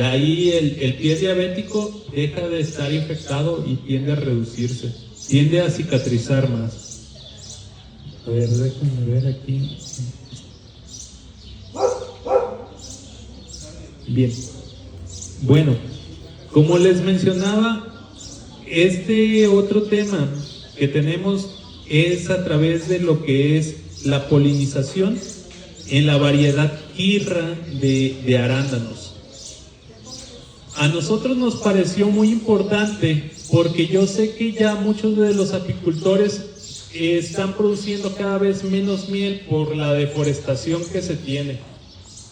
ahí el pie diabético deja de estar infectado y tiende a reducirse, tiende a cicatrizar más. A ver, déjenme ver aquí. Bien. Bueno, como les mencionaba, este otro tema que tenemos es a través de lo que es la polinización en la variedad Quirra de arándanos. A nosotros nos pareció muy importante porque yo sé que ya muchos de los apicultores están produciendo cada vez menos miel por la deforestación que se tiene.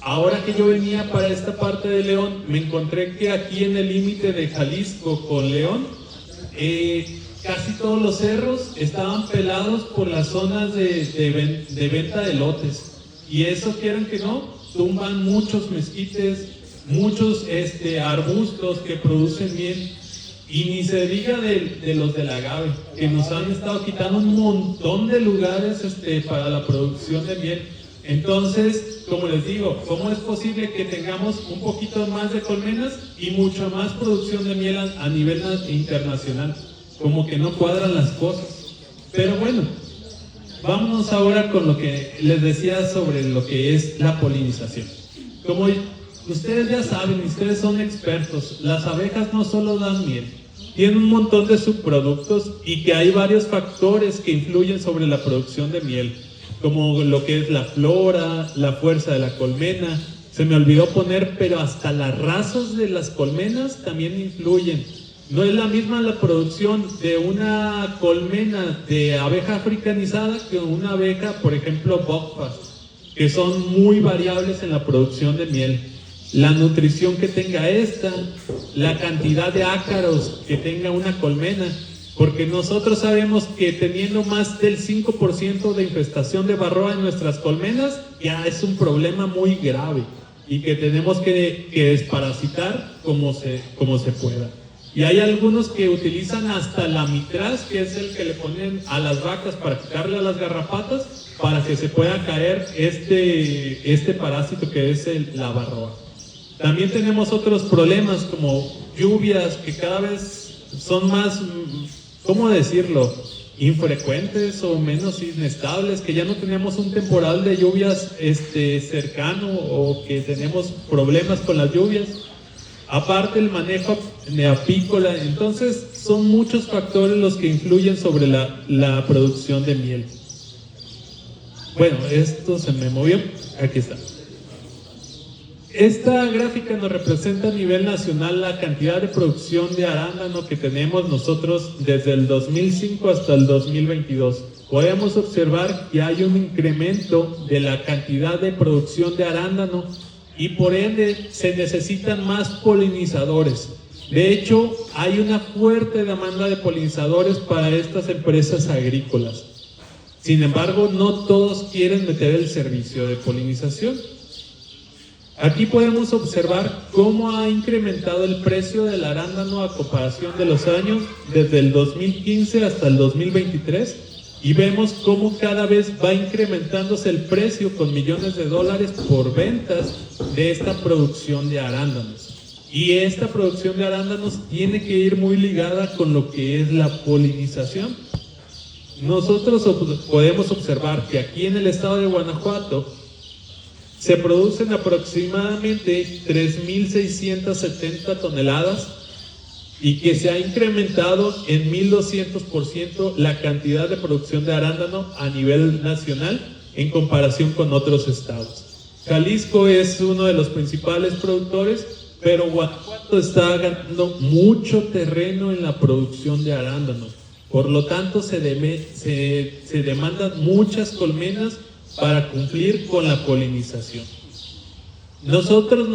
Ahora que yo venía para esta parte de León, me encontré que aquí en el límite de Jalisco con León, casi todos los cerros estaban pelados por las zonas de venta de lotes. Y eso, quieran que no, tumban muchos mezquites, muchos arbustos que producen miel. Y ni se diga de los del agave, que nos han estado quitando un montón de lugares para la producción de miel. Entonces, como les digo, ¿cómo es posible que tengamos un poquito más de colmenas y mucha más producción de miel a nivel internacional? Como que no cuadran las cosas. Pero bueno, vámonos ahora con lo que les decía sobre lo que es la polinización. Como ustedes ya saben, ustedes son expertos, las abejas no solo dan miel, tienen un montón de subproductos y que hay varios factores que influyen sobre la producción de miel, como lo que es la flora, la fuerza de la colmena. Se me olvidó poner, pero hasta las razas de las colmenas también influyen. No es la misma la producción de una colmena de abeja africanizada que una abeja, por ejemplo, buckfast, que son muy variables en la producción de miel. La nutrición que tenga esta, la cantidad de ácaros que tenga una colmena, porque nosotros sabemos que teniendo más del 5% de infestación de varroa en nuestras colmenas, ya es un problema muy grave y que tenemos que desparasitar como se pueda. Y hay algunos que utilizan hasta la mitraz, que es el que le ponen a las vacas para quitarle a las garrapatas, para que se pueda caer este parásito que es la varroa. También tenemos otros problemas como lluvias que cada vez son más, ¿cómo decirlo?, infrecuentes o menos inestables, que ya no tenemos un temporal de lluvias cercano o que tenemos problemas con las lluvias. Aparte el manejo apícola, entonces son muchos factores los que influyen sobre la producción de miel. Bueno, esto se me movió, aquí está. Esta gráfica nos representa a nivel nacional la cantidad de producción de arándano que tenemos nosotros desde el 2005 hasta el 2022. Podemos observar que hay un incremento de la cantidad de producción de arándano y por ende se necesitan más polinizadores. De hecho, hay una fuerte demanda de polinizadores para estas empresas agrícolas. Sin embargo, no todos quieren meter el servicio de polinización. Aquí podemos observar cómo ha incrementado el precio del arándano a comparación de los años desde el 2015 hasta el 2023 y vemos cómo cada vez va incrementándose el precio con millones de dólares por ventas de esta producción de arándanos. Y esta producción de arándanos tiene que ir muy ligada con lo que es la polinización. Nosotros podemos observar que aquí en el estado de Guanajuato se producen aproximadamente 3.670 toneladas y que se ha incrementado en 1.200% la cantidad de producción de arándano a nivel nacional en comparación con otros estados. Jalisco es uno de los principales productores, pero Guanajuato está ganando mucho terreno en la producción de arándanos. Por lo tanto, se demandan muchas colmenas para cumplir con la polinización. Nosotros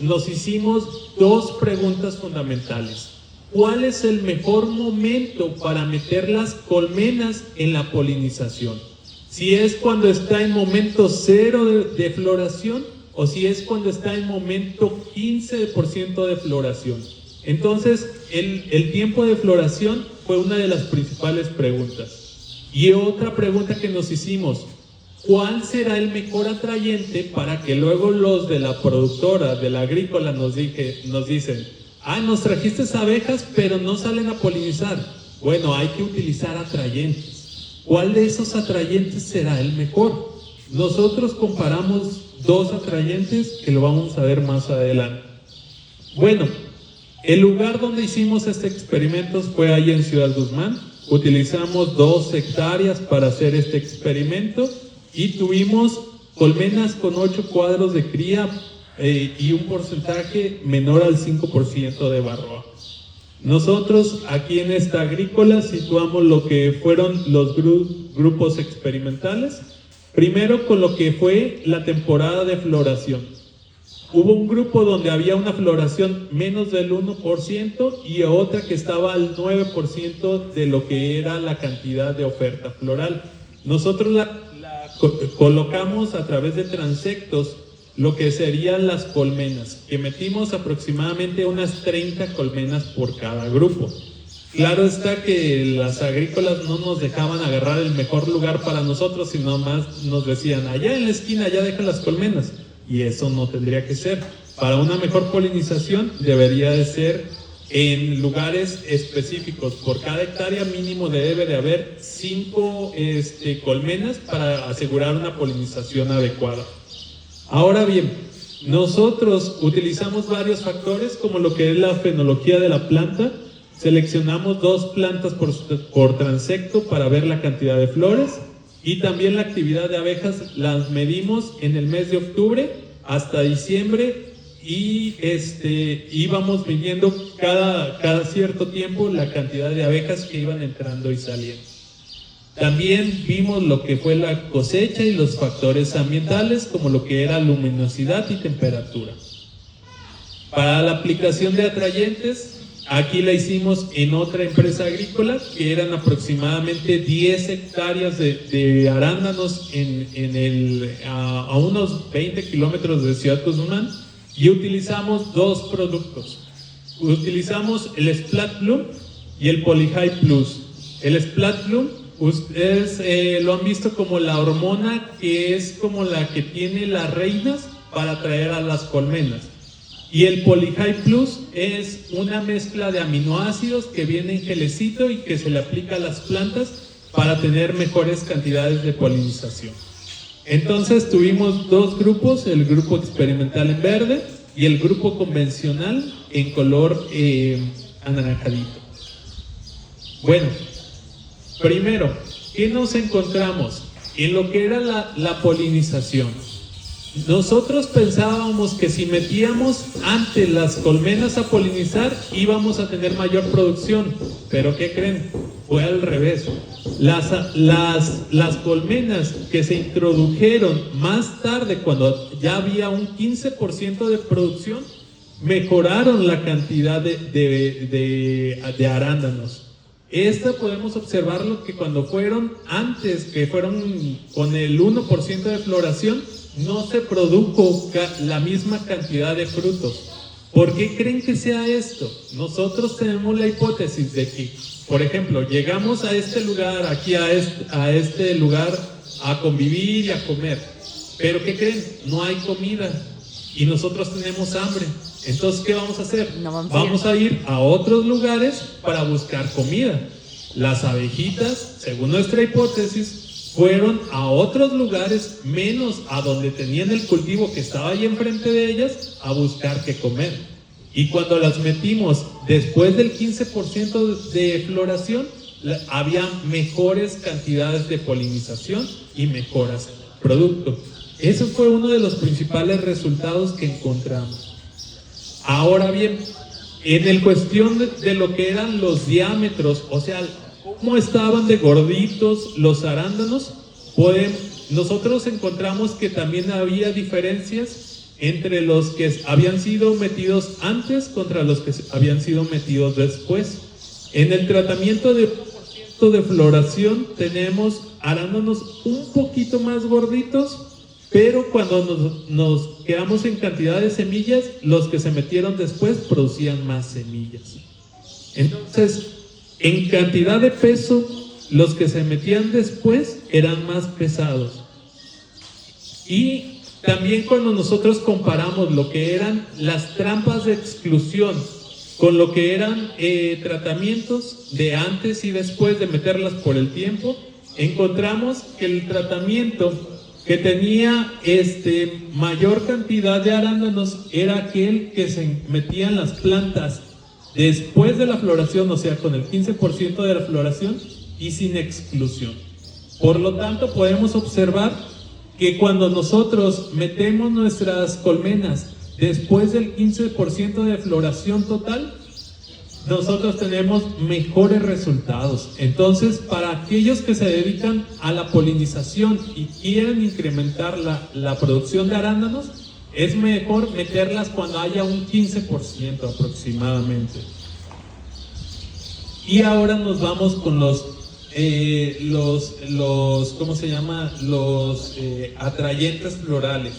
nos hicimos dos preguntas fundamentales. ¿Cuál es el mejor momento para meter las colmenas en la polinización? Si es cuando está en momento 0 de floración o si es cuando está en momento 15% de floración. Entonces, el tiempo de floración fue una de las principales preguntas. Y otra pregunta que nos hicimos: ¿cuál será el mejor atrayente para que luego los de la productora, de la agrícola, nos dicen, nos trajiste abejas, pero no salen a polinizar? Bueno, hay que utilizar atrayentes. ¿Cuál de esos atrayentes será el mejor? Nosotros comparamos 2 atrayentes que lo vamos a ver más adelante. Bueno, el lugar donde hicimos este experimento fue ahí en Ciudad Guzmán. Utilizamos 2 hectáreas para hacer este experimento y tuvimos colmenas con 8 cuadros de cría y un porcentaje menor al 5% de varroa. Nosotros aquí en esta agrícola situamos lo que fueron los grupos experimentales. Primero con lo que fue la temporada de floración. Hubo un grupo donde había una floración menos del 1% y otra que estaba al 9% de lo que era la cantidad de oferta floral. Nosotros la colocamos a través de transectos lo que serían las colmenas, que metimos aproximadamente unas 30 colmenas por cada grupo. Claro está que las agrícolas no nos dejaban agarrar el mejor lugar para nosotros, sino más nos decían, allá en la esquina, ya dejan las colmenas. Y eso no tendría que ser. Para una mejor polinización debería de ser en lugares específicos. Por cada hectárea mínimo debe de haber 5 colmenas para asegurar una polinización adecuada. Ahora bien, nosotros utilizamos varios factores como lo que es la fenología de la planta. Seleccionamos 2 plantas por transecto para ver la cantidad de flores y también la actividad de abejas las medimos en el mes de octubre hasta diciembre y íbamos midiendo cada cierto tiempo la cantidad de abejas que iban entrando y saliendo. También vimos lo que fue la cosecha y los factores ambientales como lo que era luminosidad y temperatura. Para la aplicación de atrayentes, aquí la hicimos en otra empresa agrícola, que eran aproximadamente 10 hectáreas de arándanos a unos 20 kilómetros de Ciudad Guzmán, y utilizamos 2 productos. Utilizamos el Splat Bloom y el Polyhype Plus. El Splat Bloom, ustedes lo han visto como la hormona que es como la que tiene las reinas para atraer a las colmenas. Y el Polyhype Plus es una mezcla de aminoácidos que viene en gelecito y que se le aplica a las plantas para tener mejores cantidades de polinización. Entonces tuvimos 2 grupos, el grupo experimental en verde y el grupo convencional en color anaranjadito. Bueno, primero, ¿qué nos encontramos? En lo que era la polinización. Nosotros pensábamos que si metíamos antes las colmenas a polinizar íbamos a tener mayor producción, pero ¿qué creen? Fue al revés. Las colmenas que se introdujeron más tarde, cuando ya había un 15% de producción, mejoraron la cantidad de arándanos. Esta podemos observarlo que cuando fueron antes, que fueron con el 1% de floración, no se produjo la misma cantidad de frutos. ¿Por qué creen que sea esto? Nosotros tenemos la hipótesis de que, por ejemplo, llegamos a este lugar, aquí a este lugar a convivir y a comer, pero ¿qué creen? No hay comida y nosotros tenemos hambre. Entonces, ¿qué vamos a hacer? Vamos a ir a otros lugares para buscar comida. Las abejitas, según nuestra hipótesis, fueron a otros lugares menos a donde tenían el cultivo que estaba ahí enfrente de ellas a buscar qué comer. Y cuando las metimos después del 15% de floración, había mejores cantidades de polinización y mejoras en el producto. Ese fue uno de los principales resultados que encontramos. Ahora bien, en el cuestión de lo que eran los diámetros, o sea, cómo estaban de gorditos los arándanos, nosotros encontramos que también había diferencias entre los que habían sido metidos antes contra los que habían sido metidos después. En el tratamiento de floración tenemos arándanos un poquito más gorditos, pero cuando nos quedamos en cantidad de semillas, los que se metieron después producían más semillas. Entonces, en cantidad de peso, los que se metían después eran más pesados. Y también cuando nosotros comparamos lo que eran las trampas de exclusión con lo que eran tratamientos de antes y después de meterlas por el tiempo, encontramos que el tratamiento que tenía mayor cantidad de arándanos era aquel que se metían las plantas después de la floración, o sea, con el 15% de la floración y sin exclusión. Por lo tanto, podemos observar que cuando nosotros metemos nuestras colmenas después del 15% de floración total, nosotros tenemos mejores resultados. Entonces, para aquellos que se dedican a la polinización y quieren incrementar la producción de arándanos, es mejor meterlas cuando haya un 15% aproximadamente. Y ahora nos vamos con los ¿cómo se llama? Los atrayentes florales.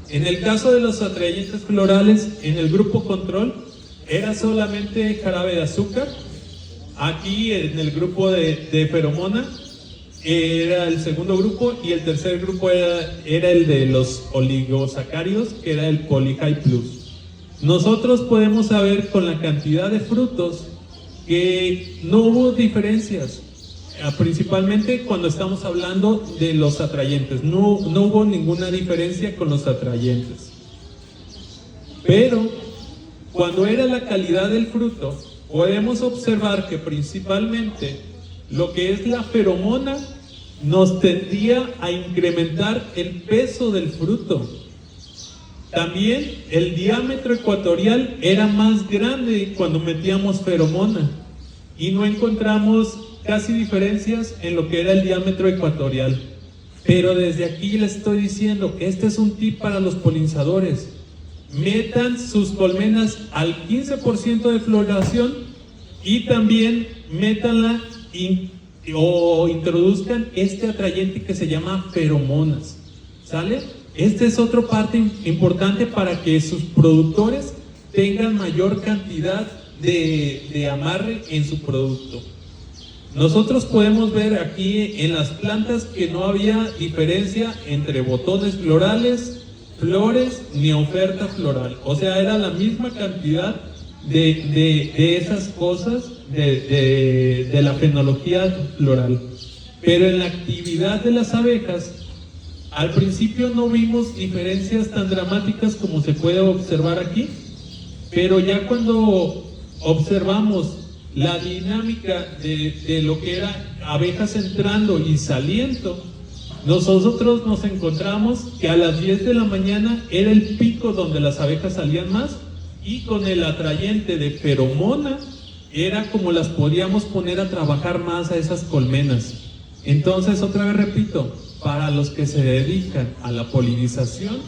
En el caso de los atrayentes florales, en el grupo control, era solamente jarabe de azúcar. Aquí en el grupo de feromona, era el segundo grupo, y el tercer grupo era el de los oligosacáridos, que era el Poly High Plus. Nosotros podemos saber con la cantidad de frutos que no hubo diferencias, principalmente cuando estamos hablando de los atrayentes. No hubo ninguna diferencia con los atrayentes. Pero cuando era la calidad del fruto, podemos observar que principalmente lo que es la feromona nos tendía a incrementar el peso del fruto. También el diámetro ecuatorial era más grande cuando metíamos feromona, y no encontramos casi diferencias en lo que era el diámetro ecuatorial. Pero desde aquí les estoy diciendo, este es un tip para los polinizadores: metan sus colmenas al 15% de floración, y también métanla o introduzcan este atrayente que se llama feromonas, ¿sale? Esta es otra parte importante para que sus productores tengan mayor cantidad de amarre en su producto. Nosotros podemos ver aquí en las plantas que no había diferencia entre botones florales, flores, ni oferta floral. O sea, era la misma cantidad de esas cosas de la fenología floral. Pero en la actividad de las abejas, al principio no vimos diferencias tan dramáticas como se puede observar aquí, pero ya cuando observamos la dinámica de lo que era abejas entrando y saliendo, nosotros nos encontramos que a las 10 de la mañana era el pico donde las abejas salían más, y con el atrayente de feromona era como las podíamos poner a trabajar más a esas colmenas. Entonces, otra vez repito, para los que se dedican a la polinización,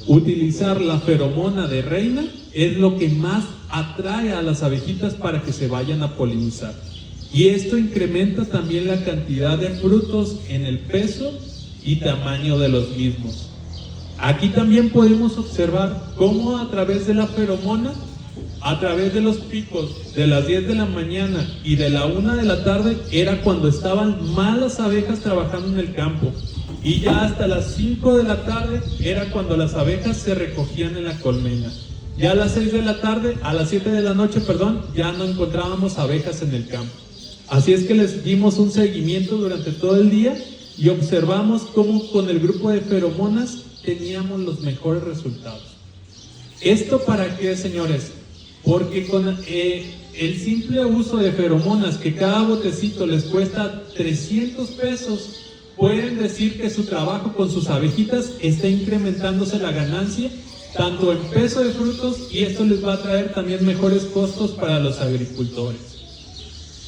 utilizar la feromona de reina es lo que más atrae a las abejitas para que se vayan a polinizar. Y esto incrementa también la cantidad de frutos en el peso y tamaño de los mismos. Aquí también podemos observar cómo a través de la feromona, a través de los picos de las 10 de la mañana y de la 1 de la tarde, era cuando estaban más las abejas trabajando en el campo. Y ya hasta las 5 de la tarde era cuando las abejas se recogían en la colmena. Ya a las 6 de la tarde, a las 7 de la noche, ya no encontrábamos abejas en el campo. Así es que les dimos un seguimiento durante todo el día y observamos cómo con el grupo de feromonas teníamos los mejores resultados. ¿Esto para qué, señores? Porque con el simple uso de feromonas, que cada botecito les cuesta 300 pesos, pueden decir que su trabajo con sus abejitas está incrementándose la ganancia, tanto en peso de frutos, y esto les va a traer también mejores costos para los agricultores.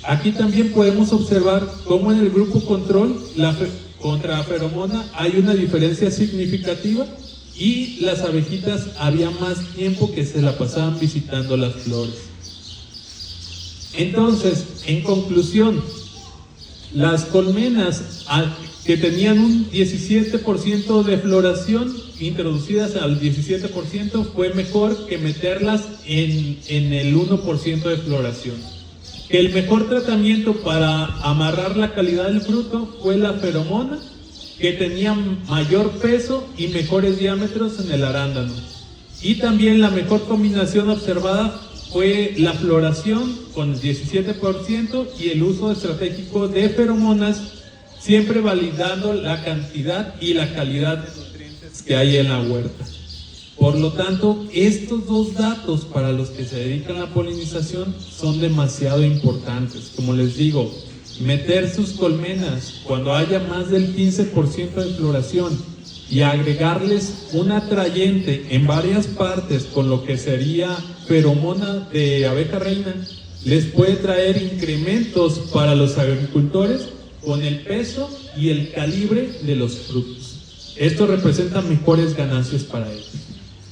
Aquí también podemos observar cómo en el grupo control, contra feromona, hay una diferencia significativa, y las abejitas había más tiempo que se la pasaban visitando las flores. Entonces, en conclusión, las colmenas que tenían un 17% de floración, introducidas al 17%, fue mejor que meterlas en el 1% de floración. Que el mejor tratamiento para amarrar la calidad del fruto fue la feromona, que tenían mayor peso y mejores diámetros en el arándano. Y también la mejor combinación observada fue la floración con el 17% y el uso estratégico de feromonas, siempre validando la cantidad y la calidad de nutrientes que hay en la huerta. Por lo tanto, estos dos datos para los que se dedican a la polinización son demasiado importantes. Como les digo, meter sus colmenas cuando haya más del 15% de floración y agregarles un atrayente en varias partes con lo que sería feromona de abeja reina, les puede traer incrementos para los agricultores con el peso y el calibre de los frutos. Esto representa mejores ganancias para ellos.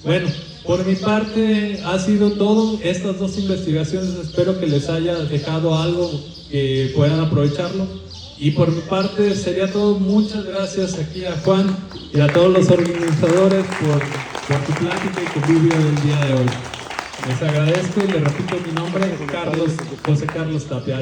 Bueno, por mi parte ha sido todo. Estas dos investigaciones espero que les haya dejado algo que puedan aprovecharlo. Y por mi parte sería todo. Muchas gracias aquí a Juan y a todos los organizadores por tu plática y convivio del día de hoy. Les agradezco y les repito mi nombre, José Carlos Tapia.